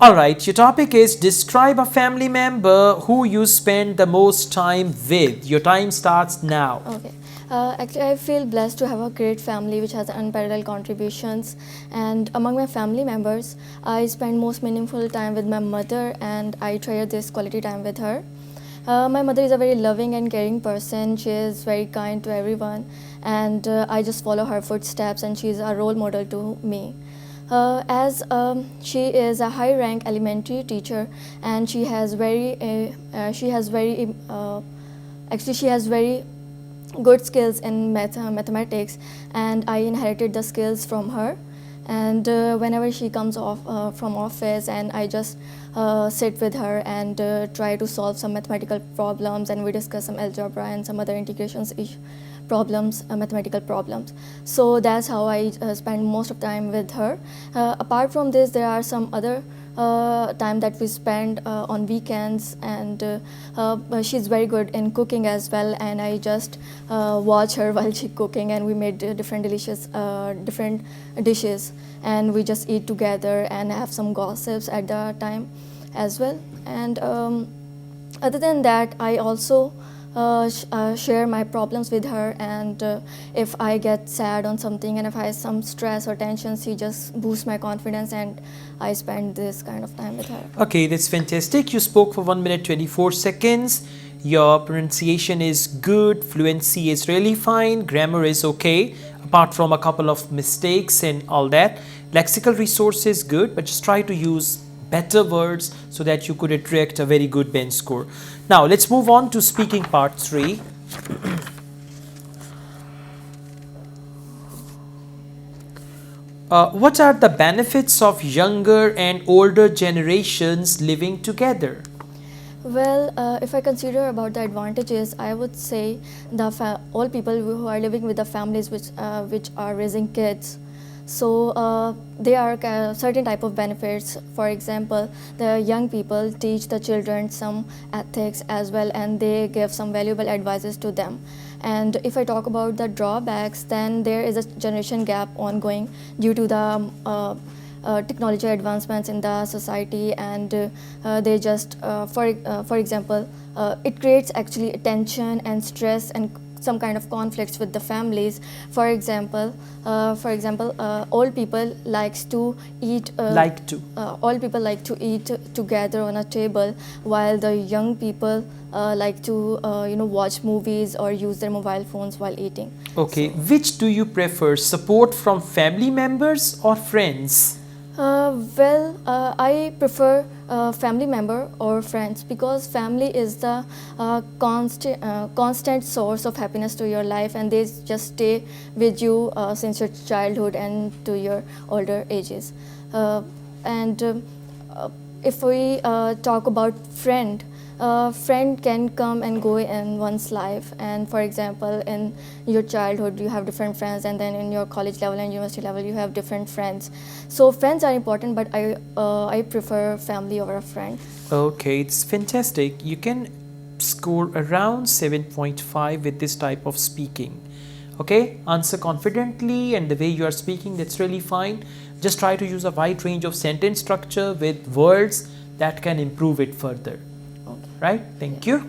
Alright, your topic is describe a family member who you spend the most time with. Your time starts now. Okay. Actually, I feel blessed to have a great family which has unparalleled contributions. And among my family members, I spend most meaningful time with my mother, and I treasure this quality time with her. My mother is a very loving and caring person. She is very kind to everyone, and I just follow her footsteps, and she is a role model to me. As she is a high rank elementary teacher, and she has very good skills in mathematics, and I inherited the skills from her. And whenever she comes off from office, and I just sit with her and try to solve some mathematical problems, and we discuss some algebra and some other mathematical problems. So that's how I spend most of time with her. Apart from this, there are some other time that we spend on weekends, and she's very good in cooking as well, and I just watch her while she's cooking, and we made different dishes, and we just eat together and have some gossips at the time as well. And other than that, I also share my problems with her, and if I get sad on something, and if I have some stress or tension, she just boosts my confidence, and I spend this kind of time with her. Okay, that's fantastic. You spoke for 1 minute 24 seconds. Your pronunciation is good, fluency is really fine, grammar is okay, apart from a couple of mistakes and all that. Lexical resource is good, but just try to use better words so that you could attract a very good bench score. Now let's move on to speaking part 3. What are the benefits of younger and older generations living together? Well, if I consider about the advantages, I would say all people who are living with the families which are raising kids. So there are certain type of benefits. For example, the young people teach the children some ethics as well, and they give some valuable advices to them. And if I talk about the drawbacks, then there is a generation gap ongoing due to the technology advancements in the society, and they just for example, it creates actually tension and stress and some kind of conflicts with the families. For example, old people likes to eat all people like to eat together on a table, while the young people like to watch movies or use their mobile phones while eating. Okay, so, which do you prefer, support from family members or friends? I prefer family member or friends, because family is the constant source of happiness to your life, and they just stay with you since your childhood and to your older ages. If we talk about friend can come and go in one's life, and for example, in your childhood you have different friends, and then in your college level and university level you have different friends. So friends are important, but I prefer family over a friend. Okay, it's fantastic. You can score around 7.5 with this type of speaking. Okay, answer confidently, and the way you are speaking, that's really fine. Just try to use a wide range of sentence structure with words that can improve it further. Right? Thank you.